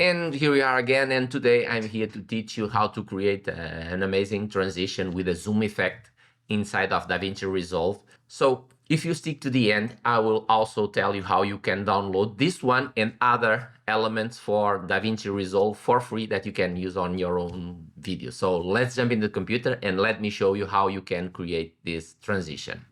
And here we are again, and today I'm here to teach you how to create an amazing transition with a zoom effect inside of Davinci Resolve. So if you stick to the end, I will also tell you how you can download this one and other elements for Davinci Resolve for free that you can use on your own video. So let's jump in the computer and let me show you how you can create this transition.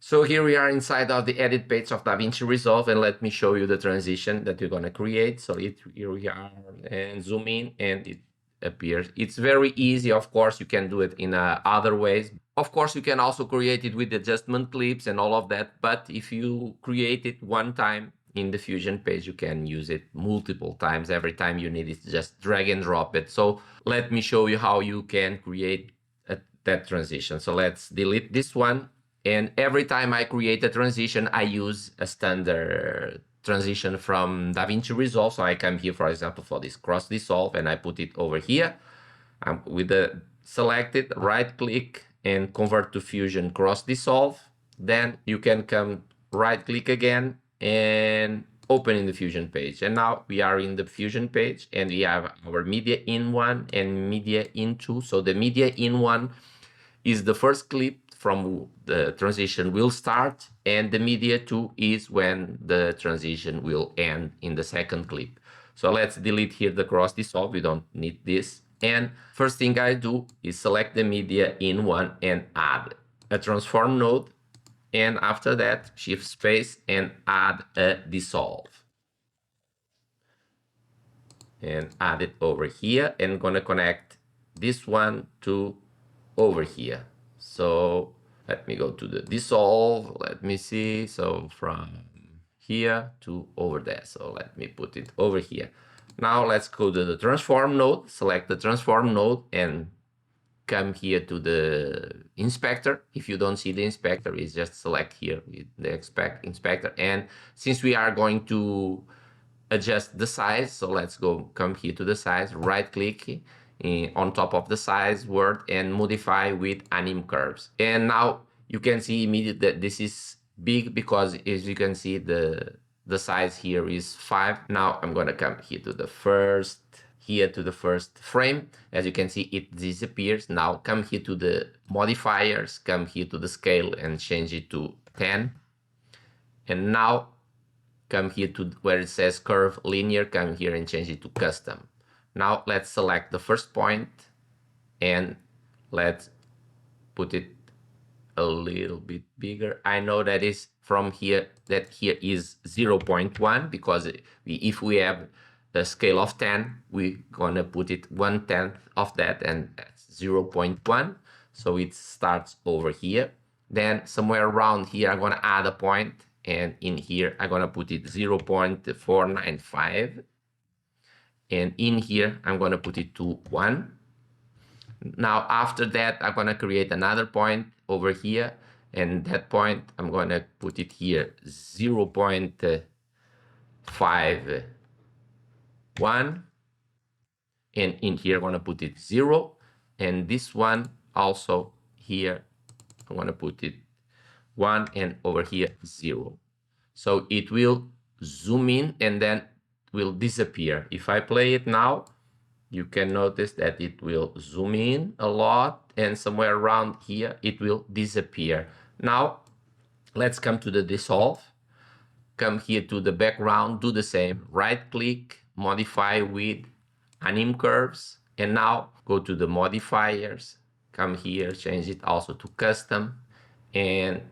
So here we are inside of the edit page of Davinci Resolve, and let me show you the transition that you're going to create. So here we are, and zoom in and it appears. It's very easy. Of course, you can do it in other ways. Of course, you can also create it with adjustment clips and all of that. But if you create it one time in the Fusion page, you can use it multiple times. Every time you need it, just drag and drop it. So let me show you how you can create that transition. So let's delete this one. And every time I create a transition, I use a standard transition from Davinci Resolve. So I come here, for example, for this cross dissolve, and I put it over here. With the selected, right click and convert to Fusion cross dissolve. Then you can come right click again and open in the Fusion page. And now we are in the Fusion page, and we have our media in one and media in two. So the media in one is the first clip from the transition will start, and the media 2 is when the transition will end in the second clip. So let's delete here the cross dissolve, we don't need this. And first thing I do is select the media in one and add a transform node, and after that shift space and add a dissolve. And add it over here, and gonna connect this one to over here. So let me go to the dissolve. Let me see. So from here to over there. So let me put it over here. Now let's go to the transform node, select the transform node and come here to the inspector. If you don't see the inspector, it's just select here with the inspector. And since we are going to adjust the size, so let's come here to the size, right click on top of the size word and modify with anim curves. And now you can see immediately that this is big because as you can see the size here is 5. Now I'm gonna come here to the first frame. As you can see, it disappears. Now come here to the modifiers, come here to the scale and change it to 10. And now come here to where it says curve linear, come here and change it to custom. Now let's select the first point and let's put it a little bit bigger. I know that is from here, that here is 0.1 because if we have a scale of 10, we're gonna put it 1/10 of that, and that's 0.1. So it starts over here. Then somewhere around here, I'm gonna add a point, and in here, I'm gonna put it 0.495. And in here, I'm gonna put it to 1. Now, after that, I'm gonna create another point over here, and that point, I'm gonna put it here, 0.51. And in here, I'm gonna put it 0. And this one also here, I'm gonna put it 1, and over here, 0. So it will zoom in and then will disappear. If I play it now, you can notice that it will zoom in a lot, and somewhere around here it will disappear. Now let's come to the dissolve. Come here to the background, do the same, right click, modify with anim curves, and now go to the modifiers, come here, change it also to custom, and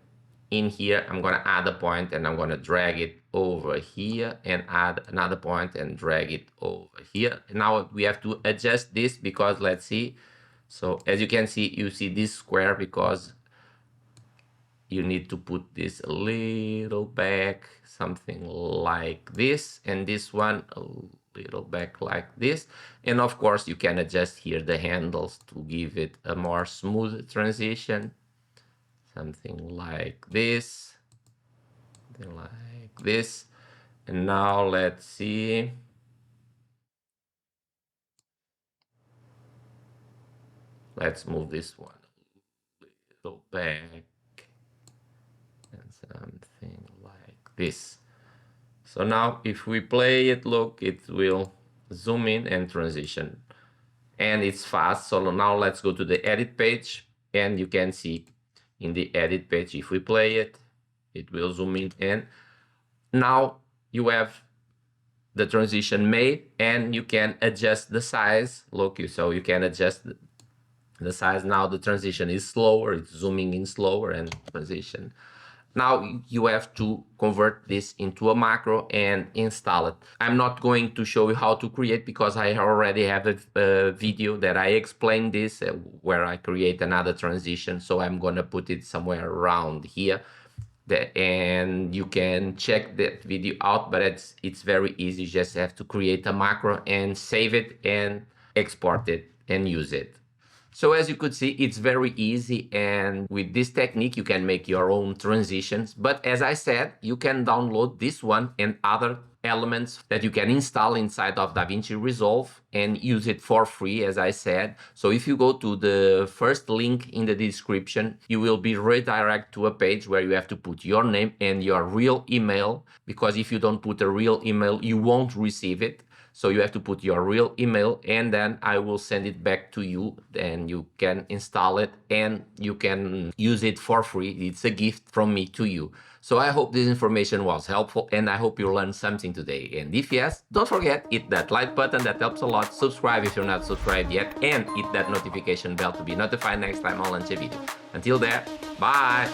in here, I'm gonna add a point and I'm gonna drag it over here and add another point and drag it over here. Now we have to adjust this because let's see. So as you can see, you see this square because you need to put this a little back, something like this, and this one a little back like this. And of course, you can adjust here the handles to give it a more smooth transition. Something like this, and now let's see. Let's move this one a little back and something like this. So now if we play it, look, it will zoom in and transition. And it's fast. So now let's go to the edit page, and you can see in the edit page, if we play it, it will zoom in, and now you have the transition made, and you can adjust the size. Look, so you can adjust the size. Now the transition is slower, it's zooming in slower, and transition. Now you have to convert this into a macro and install it. I'm not going to show you how to create because I already have a video that I explain this where I create another transition. So I'm going to put it somewhere around here. And you can check that video out, but it's very easy. You just have to create a macro and save it and export it and use it. So as you could see, it's very easy, and with this technique you can make your own transitions. But as I said, you can download this one and other elements that you can install inside of Davinci Resolve and use it for free, as I said. So if you go to the first link in the description, you will be redirected to a page where you have to put your name and your real email, because if you don't put a real email, you won't receive it. So you have to put your real email, and then I will send it back to you, and you can install it and you can use it for free. It's a gift from me to you. So I hope this information was helpful, and I hope you learned something today. And if yes, don't forget, hit that like button, that helps a lot. Subscribe if you're not subscribed yet, and hit that notification bell to be notified next time I launch a video. Until then, bye!